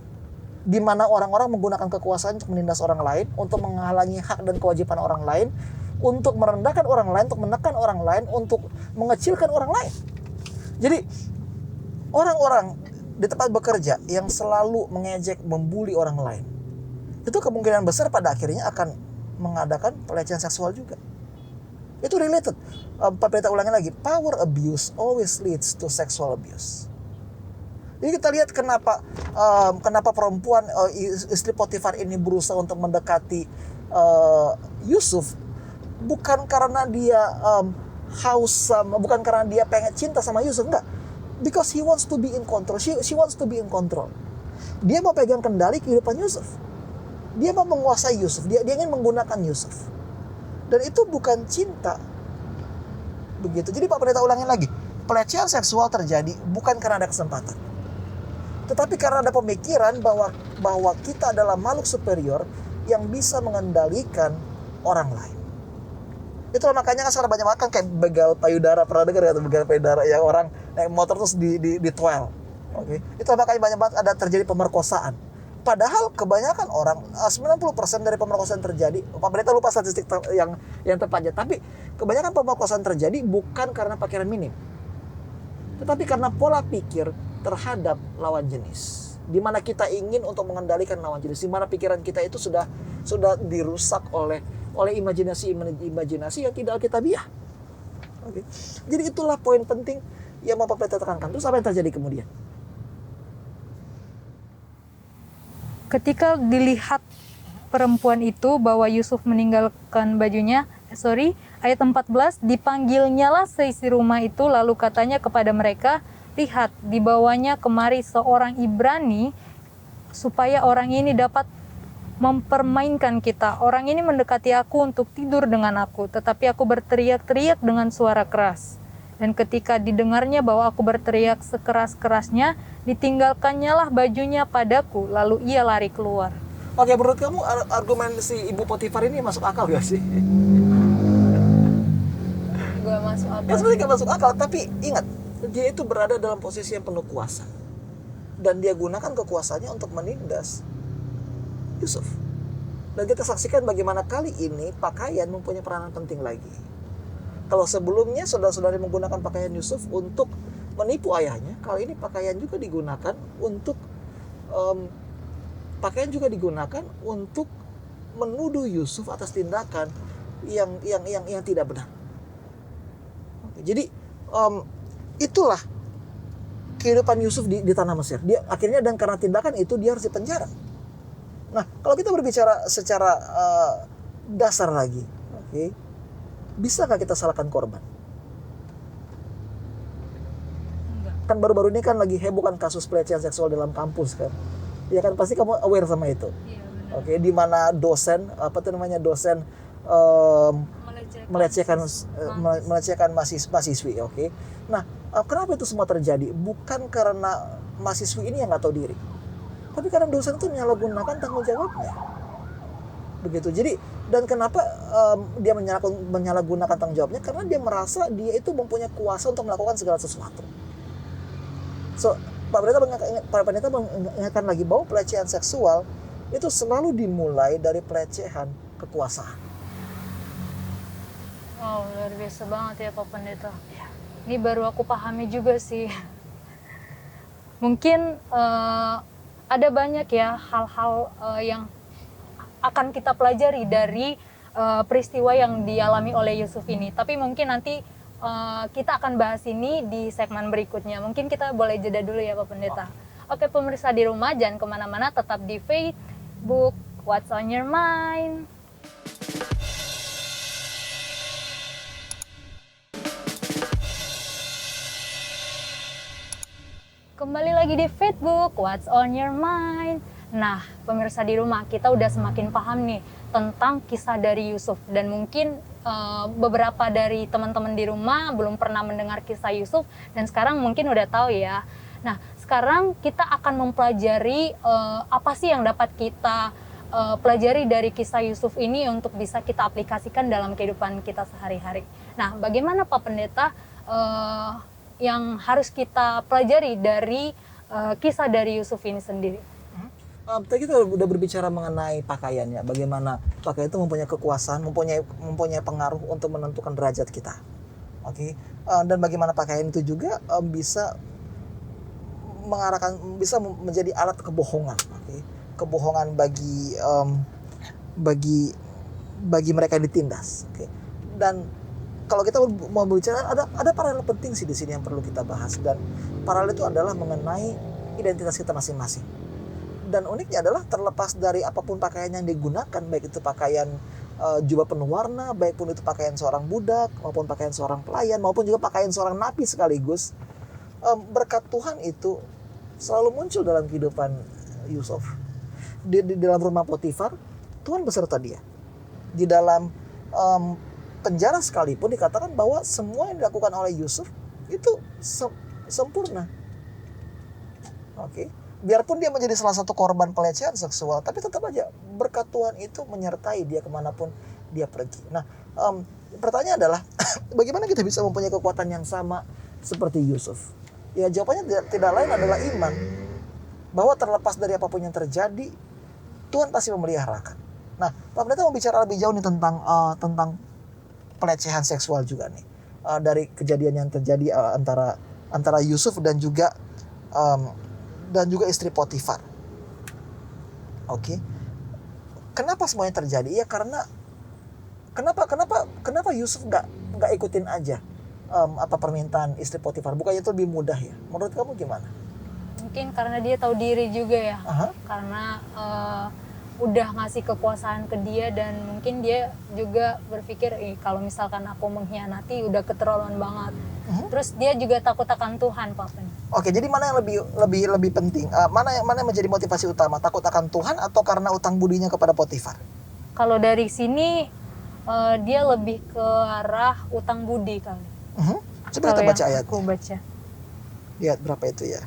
di mana orang-orang menggunakan kekuasaan untuk menindas orang lain, untuk menghalangi hak dan kewajiban orang lain, untuk merendahkan orang lain, untuk menekan orang lain, untuk mengecilkan orang lain. Jadi orang-orang di tempat bekerja yang selalu mengejek, membuli orang lain, itu kemungkinan besar pada akhirnya akan mengadakan pelecehan seksual juga. Itu related. Pak Pendeta ulangi lagi, power abuse always leads to sexual abuse. Jadi kita lihat kenapa perempuan istri Potifar ini berusaha untuk mendekati Yusuf, bukan karena dia bukan karena dia pengen cinta sama Yusuf, enggak. Because he wants to be in control. She wants to be in control. Dia mau pegang kendali kehidupan Yusuf. Dia mau menguasai Yusuf. Dia ingin menggunakan Yusuf. Dan itu bukan cinta. Begitu. Jadi Pak Pendeta ulangin lagi. Pelecehan seksual terjadi bukan karena ada kesempatan, tetapi karena ada pemikiran bahwa kita adalah makhluk superior yang bisa mengendalikan orang lain. Itulah makanya kan sekarang banyak makan kayak begal payudara. Pernah dengar ya begal payudara yang orang naik motor terus di toel. Oke. Itulah makanya banyak banget ada terjadi pemerkosaan. Padahal kebanyakan orang 90% dari pemerkosaan terjadi, Pak Pendeta lupa statistik yang tepatnya, tapi kebanyakan pemerkosaan terjadi bukan karena pakaian minim, tetapi karena pola pikir terhadap lawan jenis, di mana kita ingin untuk mengendalikan lawan jenis, di mana pikiran kita itu sudah dirusak oleh imajinasi yang tidak alkitabiah. Oke. Jadi itulah poin penting yang mau Pak Pendeta tekankan. Terus apa yang terjadi kemudian? ketika dilihat perempuan itu bahwa Yusuf meninggalkan bajunya, ayat 14, dipanggilnyalah seisi rumah itu, lalu katanya kepada mereka, lihat, dibawanya kemari seorang Ibrani, supaya orang ini dapat mempermainkan kita. Orang ini mendekati aku untuk tidur dengan aku, tetapi aku berteriak-teriak dengan suara keras. Dan ketika didengarnya bahwa aku berteriak sekeras-kerasnya, ditinggalkannya lah bajunya padaku, lalu ia lari keluar. Oke, menurut kamu argumen si Ibu Potifar ini masuk akal gak sih? Gak masuk akal. Ya sebenarnya gak masuk akal, tapi ingat, dia itu berada dalam posisi yang penuh kuasa. Dan dia gunakan kekuasaannya untuk menindas Yusuf. Dan kita saksikan bagaimana kali ini pakaian mempunyai peranan penting lagi. Kalau sebelumnya saudara-saudari menggunakan pakaian Yusuf untuk menipu ayahnya, kali ini pakaian juga digunakan untuk menuduh Yusuf atas tindakan yang tidak benar. Jadi itulah kehidupan Yusuf di tanah Mesir. Dia akhirnya, dan karena tindakan itu dia harus dipenjara. Nah, kalau kita berbicara secara dasar lagi, oke, bisakah kita salahkan korban? Enggak. Kan baru-baru ini kan lagi heboh kan kasus pelecehan seksual dalam kampus kan. Ya kan, pasti kamu aware sama itu. Iya, benar. Oke, di mana dosen melecehkan mahasiswi, oke. Nah, kenapa itu semua terjadi? Bukan karena mahasiswi ini yang nggak tahu diri, tapi karena dosen itu menyalahgunakan tanggung jawabnya. Begitu. Jadi, dan kenapa dia menyalahgunakan tanggung jawabnya? Karena dia merasa dia itu mempunyai kuasa untuk melakukan segala sesuatu. So, Pak Pendeta mengingatkan lagi bahwa pelecehan seksual itu selalu dimulai dari pelecehan kekuasaan. Oh, luar biasa banget ya Pak Pendeta. Ini baru aku pahami juga sih. Mungkin ada banyak ya hal-hal yang akan kita pelajari dari peristiwa yang dialami oleh Yusuf ini. Tapi mungkin nanti kita akan bahas ini di segmen berikutnya. Mungkin kita boleh jeda dulu ya Pak Pendeta. Oke, pemirsa di rumah, jangan kemana-mana, tetap di Facebook What's on Your Mind. Kembali lagi di Facebook What's on Your Mind. Nah, pemirsa di rumah, kita udah semakin paham nih tentang kisah dari Yusuf. Dan mungkin beberapa dari teman-teman di rumah belum pernah mendengar kisah Yusuf, dan sekarang mungkin udah tahu ya. Nah, sekarang kita akan mempelajari apa sih yang dapat kita pelajari dari kisah Yusuf ini untuk bisa kita aplikasikan dalam kehidupan kita sehari-hari. Nah, bagaimana Pak Pendeta yang harus kita pelajari dari kisah dari Yusuf ini sendiri? Tadi kita udah berbicara mengenai pakaiannya, bagaimana pakaian itu mempunyai kekuasaan, mempunyai pengaruh untuk menentukan derajat kita, oke. Dan bagaimana pakaian itu juga bisa menjadi alat kebohongan, oke. Kebohongan bagi mereka yang ditindas, oke. Dan kalau kita mau berbicara, ada paralel penting sih di sini yang perlu kita bahas, dan paralel itu adalah mengenai identitas kita masing-masing. Dan uniknya adalah terlepas dari apapun pakaian yang digunakan, baik itu pakaian jubah penuh warna, baik pun itu pakaian seorang budak, maupun pakaian seorang pelayan, maupun juga pakaian seorang nabi sekaligus, berkat Tuhan itu selalu muncul dalam kehidupan Yusuf. Di dalam rumah Potifar, Tuhan beserta dia. Di dalam penjara sekalipun dikatakan bahwa semua yang dilakukan oleh Yusuf itu sempurna. Oke. Biarpun dia menjadi salah satu korban pelecehan seksual, tapi tetap aja berkat Tuhan itu menyertai dia kemanapun dia pergi. Nah, pertanyaan adalah bagaimana kita bisa mempunyai kekuatan yang sama seperti Yusuf? Ya, jawabannya tidak lain adalah iman. Bahwa terlepas dari apapun yang terjadi, Tuhan pasti memeliharakan. Nah, Pak Pendeta mau bicara lebih jauh nih tentang pelecehan seksual juga nih. Dari kejadian yang terjadi antara Yusuf dan juga istri Potifar. Oke. Kenapa semuanya terjadi? Ya karena kenapa Yusuf nggak ikutin aja apa permintaan istri Potifar? Bukannya itu lebih mudah ya? Menurut kamu gimana? Mungkin karena dia tahu diri juga ya. Aha. Karena udah ngasih kekuasaan ke dia, dan mungkin dia juga berpikir kalau misalkan aku mengkhianati udah keterlaluan banget. Terus dia juga takut akan Tuhan, Pak Pen. Oke, jadi mana yang lebih penting? Mana yang menjadi motivasi utama? Takut akan Tuhan atau karena utang budinya kepada Potifar? Kalau dari sini dia lebih ke arah utang budi kali. Coba Kalau kita baca yang ayatnya. aku baca. Lihat berapa itu ya.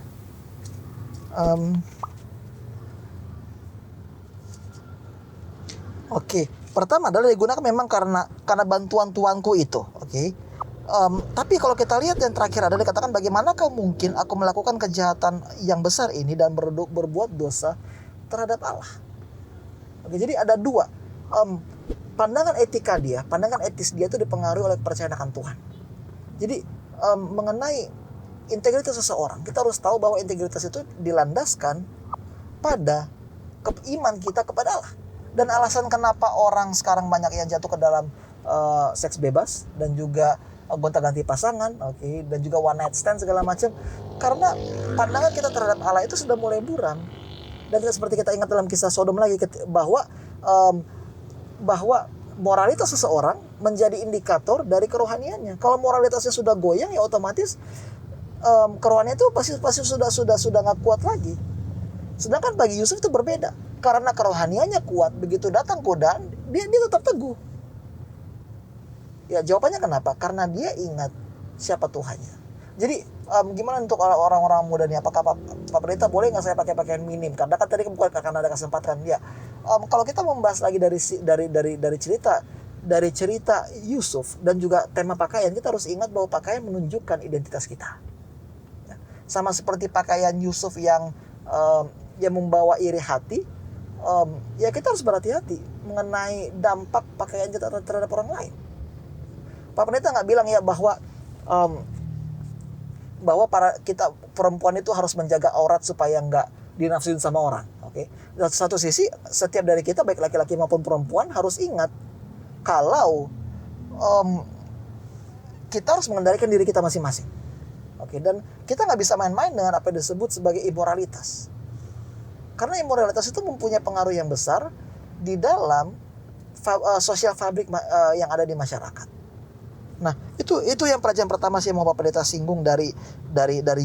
Oke, pertama adalah digunakan memang karena bantuan tuanku itu. Oke. Tapi kalau kita lihat yang terakhir adalah dikatakan bagaimanakah mungkin aku melakukan kejahatan yang besar ini dan berbuat dosa terhadap Allah. Oke, jadi ada dua. Pandangan etika dia, pandangan etis dia itu dipengaruhi oleh kepercayaan akan Tuhan. Jadi mengenai integritas seseorang, kita harus tahu bahwa integritas itu dilandaskan pada iman kita kepada Allah. Dan alasan kenapa orang sekarang banyak yang jatuh ke dalam seks bebas dan juga gonta-ganti pasangan, oke, dan juga one night stand segala macam, karena pandangan kita terhadap Allah itu sudah mulai buram. Dan seperti kita ingat dalam kisah Sodom lagi, bahwa moralitas seseorang menjadi indikator dari kerohaniannya. Kalau moralitasnya sudah goyang, ya otomatis kerohanian itu pasti sudah nggak kuat lagi. Sedangkan bagi Yusuf itu berbeda, karena kerohaniannya kuat. Begitu datang godaan, dia tetap teguh. Ya, jawabannya kenapa? Karena dia ingat siapa Tuhannya. Jadi gimana untuk orang-orang muda nih? Apakah Pak Pendeta boleh nggak saya pakai pakaian minim? Karena kan tadi bukan karena ada kesempatan. Ya, kalau kita membahas lagi dari cerita Yusuf dan juga tema pakaian, kita harus ingat bahwa pakaian menunjukkan identitas kita. Ya, sama seperti pakaian Yusuf yang membawa iri hati, ya kita harus berhati-hati mengenai dampak pakaian kita terhadap orang lain. Pak Pendeta nggak bilang ya bahwa kita perempuan itu harus menjaga aurat supaya nggak dinafsuin sama orang. Oke. Di satu sisi, setiap dari kita baik laki-laki maupun perempuan harus ingat kalau kita harus mengendalikan diri kita masing-masing. Oke. Dan kita nggak bisa main-main dengan apa yang disebut sebagai immoralitas. Karena immoralitas itu mempunyai pengaruh yang besar di dalam sosial fabrik yang ada di masyarakat. Nah, itu yang pelajaran pertama sih yang mau Pak Pendeta singgung dari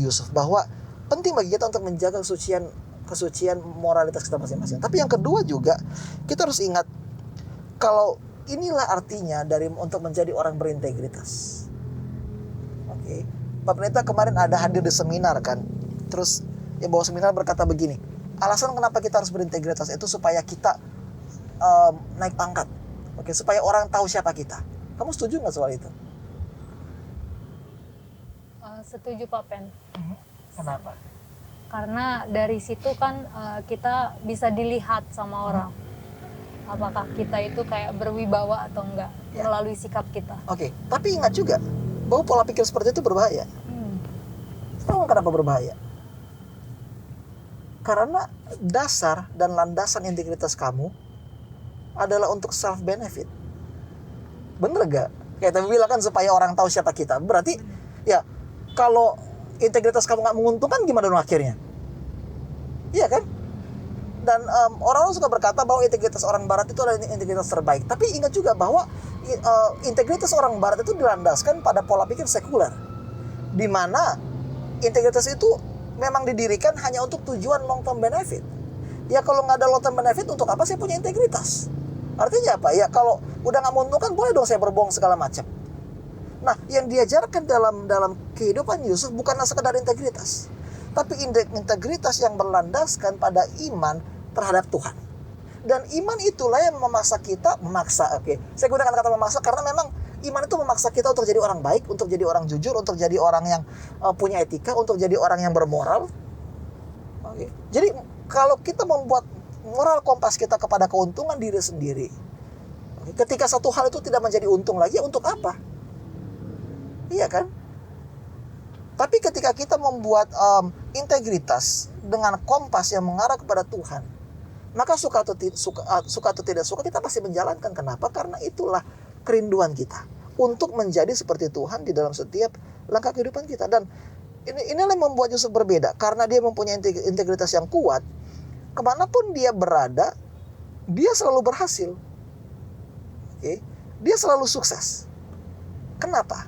Yusuf, bahwa penting bagi kita untuk menjaga kesucian moralitas kita masing-masing. Tapi yang kedua juga kita harus ingat kalau inilah artinya untuk menjadi orang berintegritas. Oke. Pak Pendeta kemarin ada hadir di seminar kan. Terus ya bawa seminar berkata begini, alasan kenapa kita harus berintegritas itu supaya kita naik pangkat. Oke, supaya orang tahu siapa kita. Kamu setuju nggak soal itu? Setuju, Pak Pen. Kenapa? Karena dari situ kan kita bisa dilihat sama orang. Apakah kita itu kayak berwibawa atau enggak, melalui sikap kita. Oke, tapi ingat juga bahwa pola pikir seperti itu berbahaya. Tahu kenapa berbahaya? Karena dasar dan landasan integritas kamu adalah untuk self benefit. Bener gak? Kayak tadi bilang kan supaya orang tahu siapa kita. Berarti ya kalau integritas kamu gak menguntungkan, gimana dong akhirnya? Iya kan? Dan orang-orang suka berkata bahwa integritas orang barat itu adalah integritas terbaik. Tapi ingat juga bahwa integritas orang barat itu dilandaskan pada pola pikir sekuler, di mana integritas itu memang didirikan hanya untuk tujuan long term benefit. Ya kalau nggak ada long term benefit, untuk apa saya punya integritas? Artinya apa? Ya kalau udah nggak menguntungkan, boleh dong saya berbohong segala macam. Nah, yang diajarkan dalam kehidupan Yusuf bukanlah sekedar integritas, tapi integritas yang berlandaskan pada iman terhadap Tuhan. Dan iman itulah yang memaksa kita, saya gunakan kata memaksa karena memang iman itu memaksa kita untuk jadi orang baik, untuk jadi orang jujur, untuk jadi orang yang punya etika, untuk jadi orang yang bermoral. Oke. Jadi kalau kita membuat moral kompas kita kepada keuntungan diri sendiri, ketika satu hal itu tidak menjadi untung lagi, untuk apa? Iya kan? Tapi ketika kita membuat integritas dengan kompas yang mengarah kepada Tuhan, maka suka atau tidak suka kita pasti menjalankan. Kenapa? Karena itulah kerinduan kita untuk menjadi seperti Tuhan di dalam setiap langkah kehidupan kita. Dan inilah yang membuat Yusuf berbeda. Karena dia mempunyai integritas yang kuat, kemanapun dia berada, dia selalu berhasil. Oke? Dia selalu sukses. Kenapa?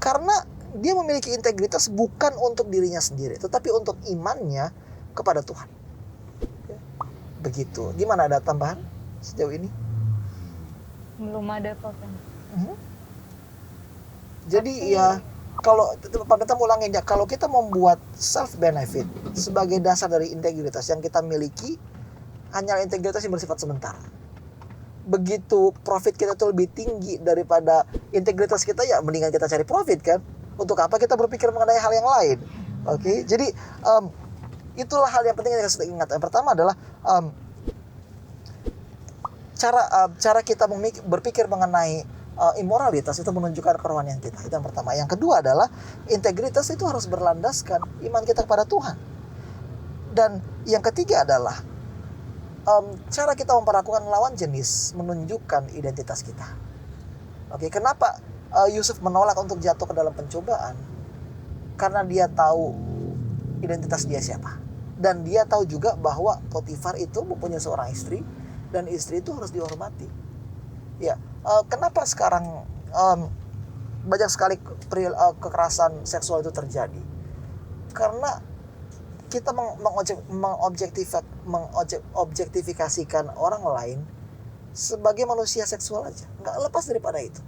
Karena dia memiliki integritas bukan untuk dirinya sendiri, tetapi untuk imannya kepada Tuhan. Oke? Begitu. Gimana, ada tambahan sejauh ini? Belum ada Pak. Jadi ya, kalau kita ulangin ya, kalau kita membuat self benefit sebagai dasar dari integritas yang kita miliki, hanya integritas yang bersifat sementara. Begitu profit kita tuh lebih tinggi daripada integritas kita, ya mendingan kita cari profit kan. Untuk apa kita berpikir mengenai hal yang lain? Oke, jadi itulah hal yang penting yang harus kita ingat. Yang pertama adalah cara kita berpikir mengenai imoralitas itu menunjukkan kerohanian kita. Itu yang pertama. Yang kedua adalah integritas itu harus berlandaskan iman kita kepada Tuhan. Dan yang ketiga adalah cara kita memperlakukan lawan jenis menunjukkan identitas kita. Oke, kenapa Yusuf menolak untuk jatuh ke dalam pencobaan? Karena dia tahu identitas dia siapa. Dan dia tahu juga bahwa Potifar itu mempunyai seorang istri, dan istri itu harus dihormati. Ya, kenapa sekarang banyak sekali kekerasan seksual itu terjadi? Karena kita mengobjektifikasikan orang lain sebagai manusia seksual aja, nggak lepas daripada itu.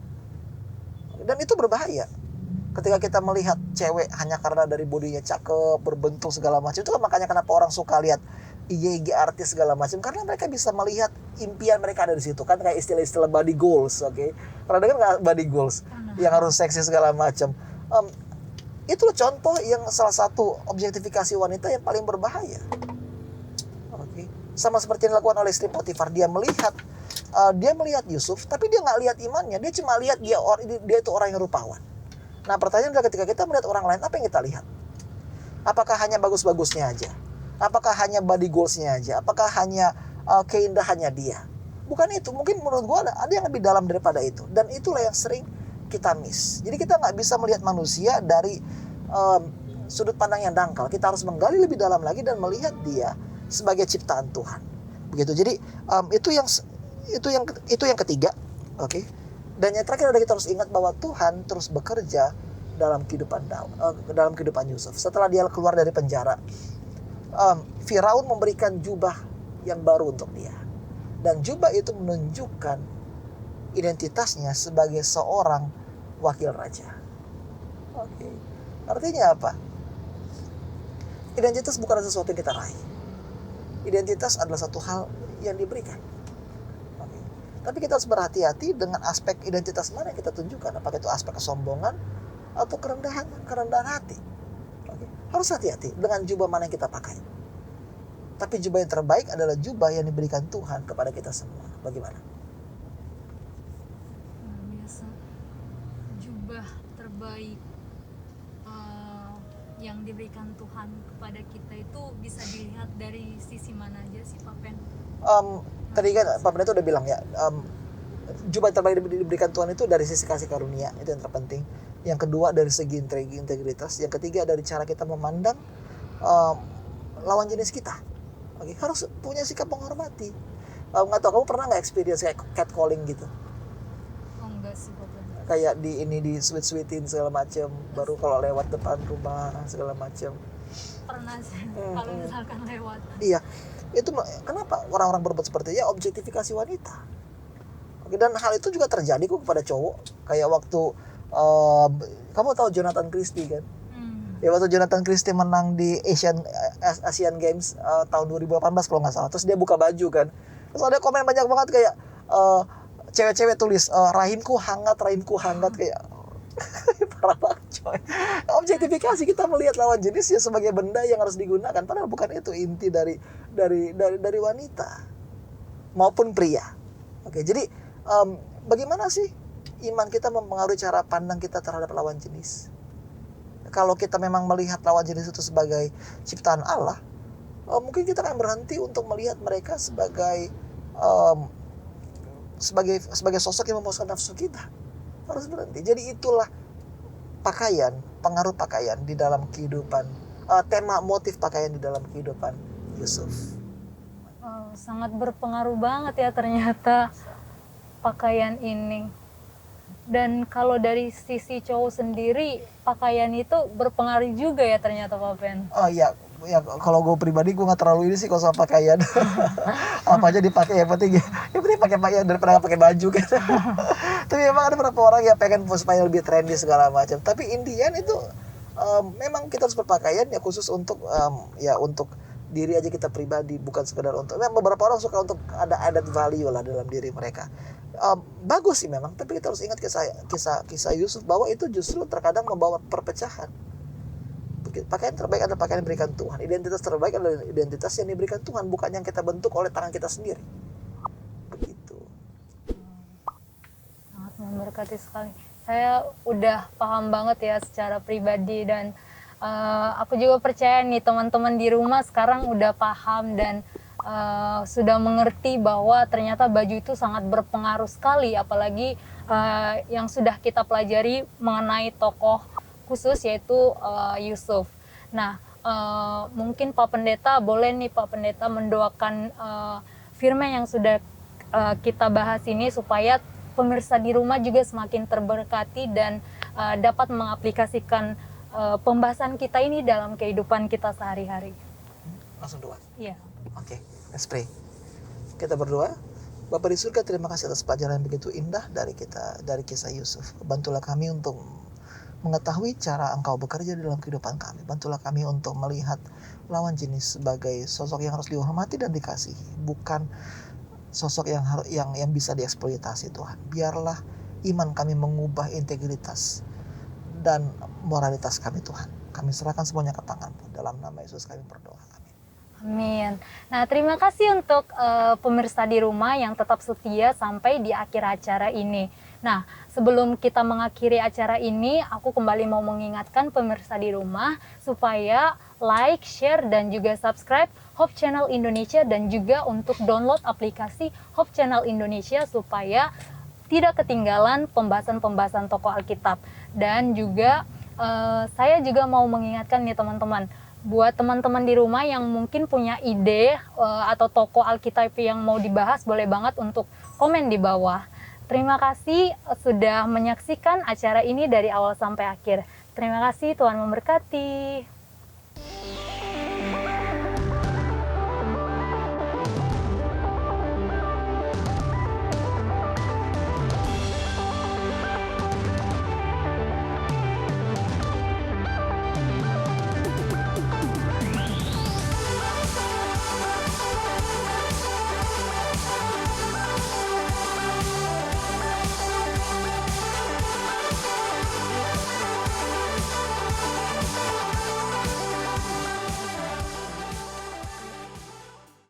Dan itu berbahaya. Ketika kita melihat cewek hanya karena dari bodinya cakep, berbentuk segala macam, itu kan makanya kenapa orang suka lihat IG artis segala macam, karena mereka bisa melihat impian mereka ada di situ kan, kayak istilah-istilah body goals. Oke, pernah dengar nggak body goals yang harus seksi segala macam? Itu contoh yang salah satu objektifikasi wanita yang paling berbahaya. Oke, sama seperti yang dilakukan oleh istri Potifar. Dia melihat Yusuf, tapi dia nggak lihat imannya, dia cuma lihat dia itu orang yang rupawan. Nah, pertanyaan adalah ketika kita melihat orang lain, apa yang kita lihat? Apakah hanya bagus-bagusnya aja? Apakah hanya body goals-nya aja? Apakah hanya keindahannya dia? Bukan itu. Mungkin menurut gue ada yang lebih dalam daripada itu. Dan itulah yang sering kita miss. Jadi kita nggak bisa melihat manusia dari sudut pandang yang dangkal. Kita harus menggali lebih dalam lagi dan melihat dia sebagai ciptaan Tuhan. Begitu. Jadi itu yang ketiga. Oke. Dan yang terakhir adalah kita harus ingat bahwa Tuhan terus bekerja dalam kehidupan Yusuf. Setelah dia keluar dari penjara, Firaun memberikan jubah yang baru untuk dia, dan jubah itu menunjukkan identitasnya sebagai seorang wakil raja. Oke. Artinya apa? Identitas bukan sesuatu yang kita raih. Identitas adalah satu hal yang diberikan. Oke. Tapi kita harus berhati-hati dengan aspek identitas mana yang kita tunjukkan. Apakah itu aspek kesombongan atau kerendahan hati. Oke. Harus hati-hati dengan jubah mana yang kita pakai. Tapi jubah yang terbaik adalah jubah yang diberikan Tuhan kepada kita semua. Bagaimana? Biasa jubah terbaik yang diberikan Tuhan kepada kita itu bisa dilihat dari sisi mana aja sih Pak Pen? Tadi kan Pak Pen itu udah bilang ya, jubah terbaik diberikan Tuhan itu dari sisi kasih karunia, itu yang terpenting. Yang kedua dari segi integritas. Yang ketiga dari cara kita memandang lawan jenis kita. Oke, harus punya sikap menghormati. Nggak tahu kamu pernah nggak experience kayak catcalling gitu? Oh enggak sih Pak Pen. Kayak di sweet-sweetin segala macam, baru kalau lewat depan rumah segala macam. Pernah sih kalau misalkan lewat. Iya, itu kenapa orang-orang berbuat seperti itu? Ya objektifikasi wanita. Oke, dan hal itu juga terjadi kok kepada cowok. Kayak waktu kamu tahu Jonathan Christie kan? Ya, waktu Jonathan Christie menang di Asian Games tahun 2018 kalau nggak salah. Terus dia buka baju kan. Terus ada komen banyak banget kayak cewek-cewek tulis rahimku hangat kayak parah banget coy. Objektifikasi, kita melihat lawan jenis ya sebagai benda yang harus digunakan, padahal bukan itu inti dari wanita maupun pria. Oke, jadi bagaimana sih iman kita mempengaruhi cara pandang kita terhadap lawan jenis? Kalau kita memang melihat lawan jenis itu sebagai ciptaan Allah, mungkin kita akan berhenti untuk melihat mereka sebagai sosok yang memuaskan nafsu kita. Harus berhenti. Jadi itulah pakaian, pengaruh pakaian di dalam kehidupan, tema motif pakaian di dalam kehidupan Yusuf. Sangat berpengaruh banget ya ternyata pakaian ini. Dan kalau dari sisi cowok sendiri, pakaian itu berpengaruh juga ya ternyata Pak Pen. Oh iya, ya kalau gue pribadi gue nggak terlalu ini sih kalau soal pakaian. Apa aja dipakai, yang penting pakai pakaian daripada nggak pakai baju kan. Tapi memang ada beberapa orang yang pengen supaya lebih trendy segala macam. Tapi Indian itu memang kita harus berpakaian ya khusus untuk ya untuk diri aja kita pribadi, bukan sekedar untuk. Memang beberapa orang suka untuk ada added value lah dalam diri mereka. Bagus sih memang, tapi kita harus ingat kisah Yusuf bahwa itu justru terkadang membawa perpecahan. Pakaian terbaik adalah pakaian yang diberikan Tuhan. Identitas terbaik adalah identitas yang diberikan Tuhan, bukan yang kita bentuk oleh tangan kita sendiri. Begitu. Sangat memberkati sekali. Saya udah paham banget ya secara pribadi, dan aku juga percaya nih teman-teman di rumah sekarang udah paham dan sudah mengerti bahwa ternyata baju itu sangat berpengaruh sekali, apalagi yang sudah kita pelajari mengenai tokoh khusus yaitu Yusuf. Nah, mungkin Pak Pendeta boleh nih Pak Pendeta mendoakan firman yang sudah kita bahas ini supaya pemirsa di rumah juga semakin terberkati dan dapat mengaplikasikan pembahasan kita ini dalam kehidupan kita sehari-hari. Langsung doa. Iya. Oke, let's pray. Kita berdoa. Bapa di surga, terima kasih atas pelajaran yang begitu indah dari kisah Yusuf. Bantulah kami untuk mengetahui cara Engkau bekerja dalam kehidupan kami. Bantulah kami untuk melihat lawan jenis sebagai sosok yang harus dihormati dan dikasihi, bukan sosok yang bisa dieksploitasi Tuhan. Biarlah iman kami mengubah integritas dan moralitas kami Tuhan. Kami serahkan semuanya ke tangan-Mu. Dalam nama Yesus kami berdoa. Amin. Nah, terima kasih untuk pemirsa di rumah yang tetap setia sampai di akhir acara ini. Nah, sebelum kita mengakhiri acara ini, aku kembali mau mengingatkan pemirsa di rumah supaya like, share, dan juga subscribe Hope Channel Indonesia, dan juga untuk download aplikasi Hope Channel Indonesia supaya tidak ketinggalan pembahasan-pembahasan tokoh Alkitab. Dan juga saya juga mau mengingatkan nih teman-teman, buat teman-teman di rumah yang mungkin punya ide atau tokoh Alkitab yang mau dibahas, boleh banget untuk komen di bawah. Terima kasih sudah menyaksikan acara ini dari awal sampai akhir. Terima kasih, Tuhan memberkati.